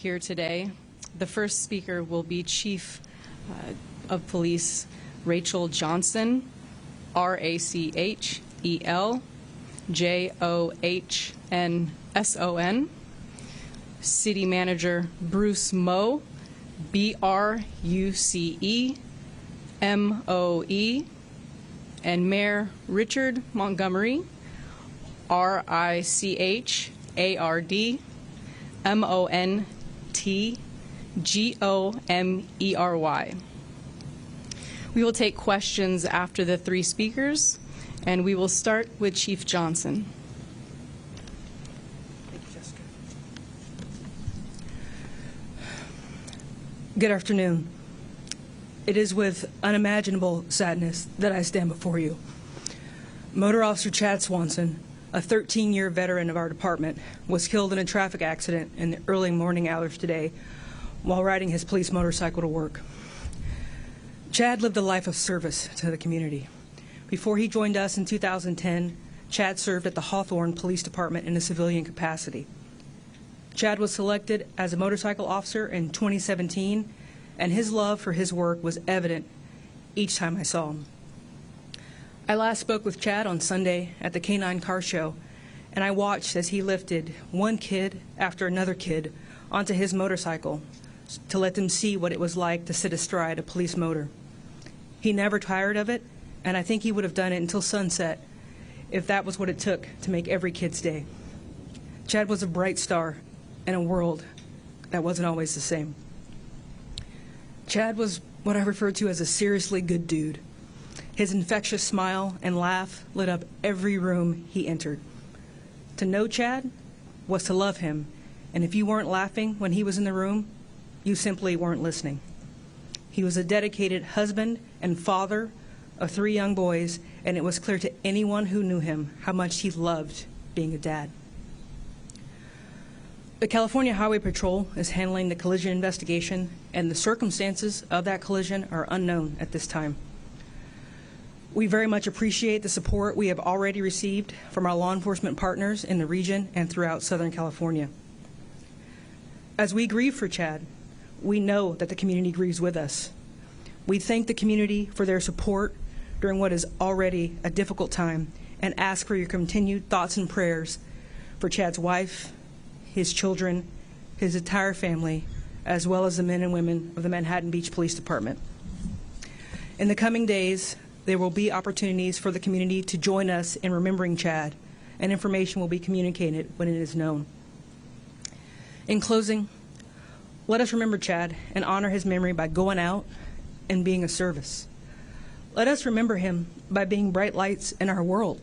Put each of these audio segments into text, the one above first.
here today. The first speaker will be Chief of Police Rachel Johnson, RACHEL JOHNSON, City Manager Bruce Moe, BRUCEMOE, and Mayor Richard Montgomery, RICHARDMONTGOMERY. We will take questions after the three speakers, and we will start with Chief Johnson. Thank you, Jessica. Good afternoon. It is with unimaginable sadness that I stand before you. Motor Officer Chad Swanson, a 13-year veteran of our department, was killed in a traffic accident in the early morning hours today while riding his police motorcycle to work. Chad lived a life of service to the community. Before he joined us in 2010, Chad served at the Hawthorne Police Department in a civilian capacity. Chad was selected as a motorcycle officer in 2017, and his love for his work was evident each time I saw him. I last spoke with Chad on Sunday at the K9 Car Show, and I watched as he lifted one kid after another kid onto his motorcycle to let them see what it was like to sit astride a police motor. He never tired of it, and I think he would have done it until sunset if that was what it took to make every kid's day. Chad was a bright star in a world that wasn't always the same. Chad was what I refer to as a seriously good dude. His infectious smile and laugh lit up every room he entered. To know Chad was to love him, and if you weren't laughing when he was in the room, you simply weren't listening. He was a dedicated husband and father of 3 young boys, and it was clear to anyone who knew him how much he loved being a dad. The California Highway Patrol is handling the collision investigation, and the circumstances of that collision are unknown at this time. We very much appreciate the support we have already received from our law enforcement partners in the region and throughout Southern California. As we grieve for Chad, we know that the community grieves with us. We thank the community for their support during what is already a difficult time and ask for your continued thoughts and prayers for Chad's wife, his children, his entire family, as well as the men and women of the Manhattan Beach Police Department. In the coming days, there will be opportunities for the community to join us in remembering Chad, and information will be communicated when it is known. In closing, let us remember Chad and honor his memory by going out and being of service. Let us remember him by being bright lights in our world.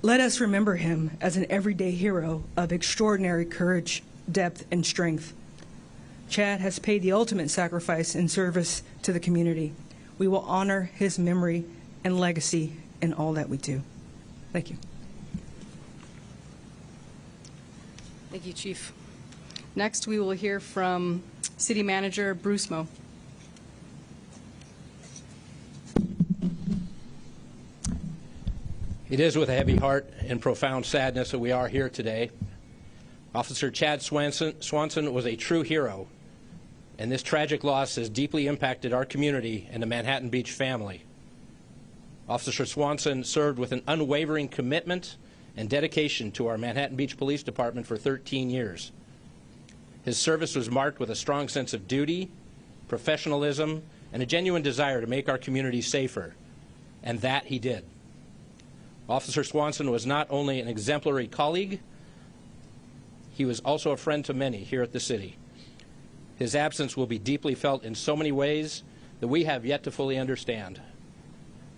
Let us remember him as an everyday hero of extraordinary courage, depth, and strength. Chad has paid the ultimate sacrifice in service to the community. We will honor his memory and legacy in all that we do. Thank you. Thank you, Chief. Next, we will hear from City Manager Bruce Moe. It is with a heavy heart and profound sadness that we are here today. Officer Chad Swanson was a true hero, and this tragic loss has deeply impacted our community and the Manhattan Beach family. Officer Swanson served with an unwavering commitment and dedication to our Manhattan Beach Police Department for 13 years. His service was marked with a strong sense of duty, professionalism, and a genuine desire to make our community safer, and that he did. Officer Swanson was not only an exemplary colleague, he was also a friend to many here at the city. His absence will be deeply felt in so many ways that we have yet to fully understand.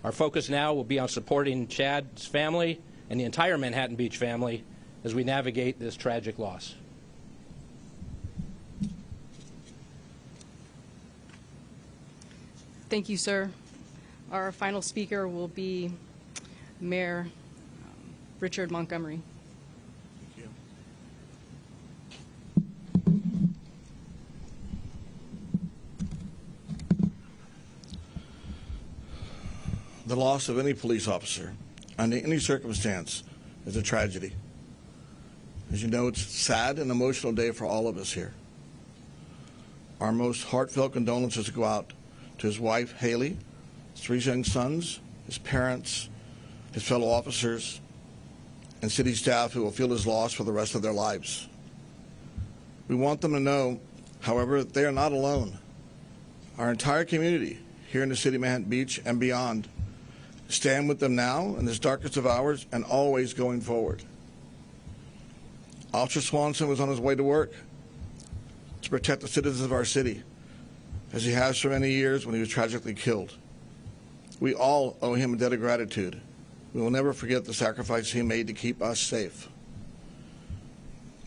Our focus now will be on supporting Chad's family and the entire Manhattan Beach family as we navigate this tragic loss. Thank you, sir. Our final speaker will be Mayor Richard Montgomery. Thank you. The loss of any police officer under any circumstance is a tragedy. As you know, it's a sad and emotional day for all of us here. Our most heartfelt condolences go out to his wife, Haley, his 3 young sons, his parents, his fellow officers, and city staff who will feel his loss for the rest of their lives. We want them to know, however, that they are not alone. Our entire community here in the city of Manhattan Beach and beyond stand with them now in this darkest of hours and always going forward. Officer Swanson was on his way to work to protect the citizens of our city, as he has for many years when he was tragically killed. We all owe him a debt of gratitude. We will never forget the sacrifice he made to keep us safe.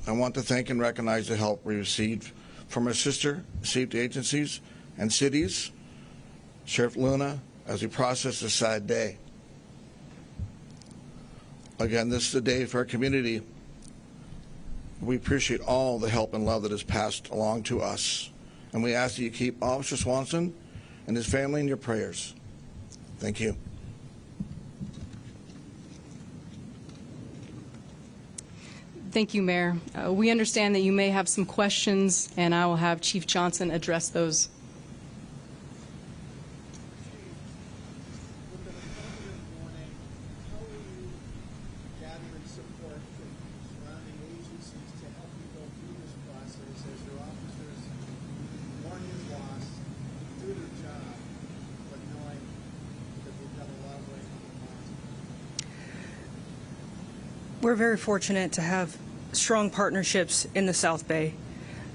I want to thank and recognize the help we received from our sister safety agencies and cities, Sheriff Luna, as we process this sad day. Again, this is a day for our community. We appreciate all the help and love that is passed along to us. And we ask that you keep Officer Swanson and his family in your prayers. Thank you. Thank you, Mayor. We understand that you may have some questions, and I will have Chief Johnson address those. We're very fortunate to have strong partnerships in the South Bay.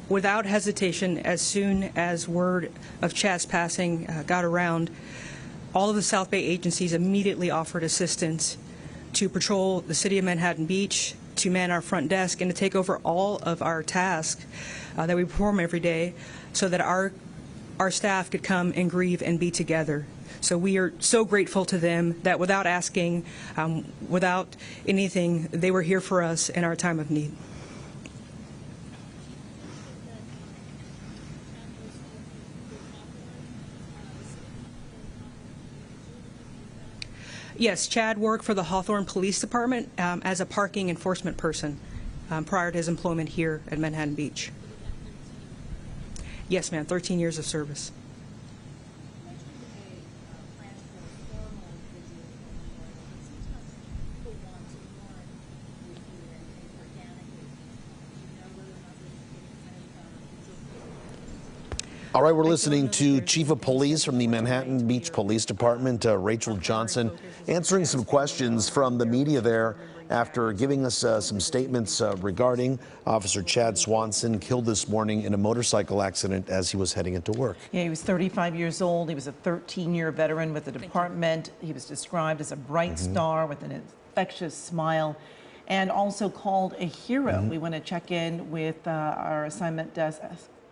Without hesitation, as soon as word of Chad's passing got around, all of the South Bay agencies immediately offered assistance to patrol the city of Manhattan Beach, to man our front desk, and to take over all of our tasks that we perform every day so that our staff could come and grieve and be together. So we are so grateful to them that without asking, without anything, they were here for us in our time of need. Yes, Chad worked for the Hawthorne Police Department as a parking enforcement person prior to his employment here at Manhattan Beach. Yes, ma'am, 13 years of service. All right, we're listening to Chief of Police from the Manhattan Beach Police Department, Rachel Johnson, answering some questions from the media there after giving us some statements regarding Officer Chad Swanson, killed this morning in a motorcycle accident as he was heading into work. Yeah, he was 35 years old. He was a 13-year veteran with the department. He was described as a bright star with an infectious smile, and also called a hero. We want to check in with our assignment desk,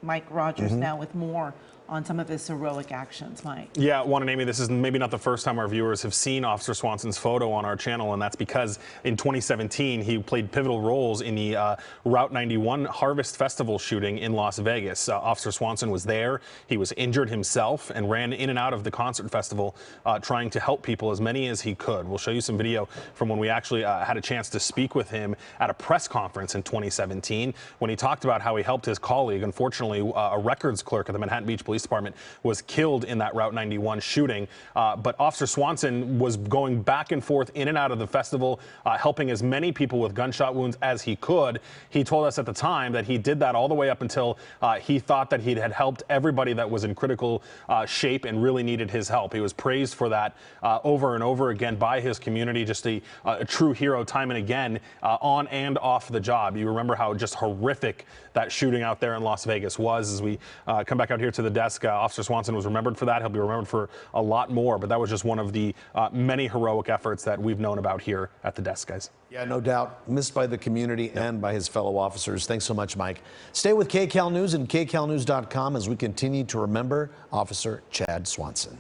Mike Rogers, now with more on some of his heroic actions. Mike. Yeah, Juan and Amy, this is maybe not the first time our viewers have seen Officer Swanson's photo on our channel, and that's because in 2017 he played pivotal roles in the Route 91 Harvest Festival shooting in Las Vegas. Officer Swanson was there. He was injured himself and ran in and out of the concert festival trying to help people, as many as he could. We'll show you some video from when we actually had a chance to speak with him at a press conference in 2017 when he talked about how he helped his colleague. Unfortunately, a records clerk at the Manhattan Beach Police Department was killed in that Route 91 shooting. But Officer Swanson was going back and forth in and out of the festival, helping as many people with gunshot wounds as he could. He told us at the time that he did that all the way up until he thought that he had helped everybody that was in critical shape and really needed his help. He was praised for that over and over again by his community, just a true hero time and again, on and off the job. You remember how just horrific that shooting out there in Las Vegas was. As we come back out here to the desk, Officer Swanson was remembered for that. He'll be remembered for a lot more, but that was just one of the many heroic efforts that we've known about here at the desk, guys. Yeah, no doubt. Missed by the community and by his fellow officers. Thanks so much, Mike. Stay with KCAL News and KCALnews.com as we continue to remember Officer Chad Swanson.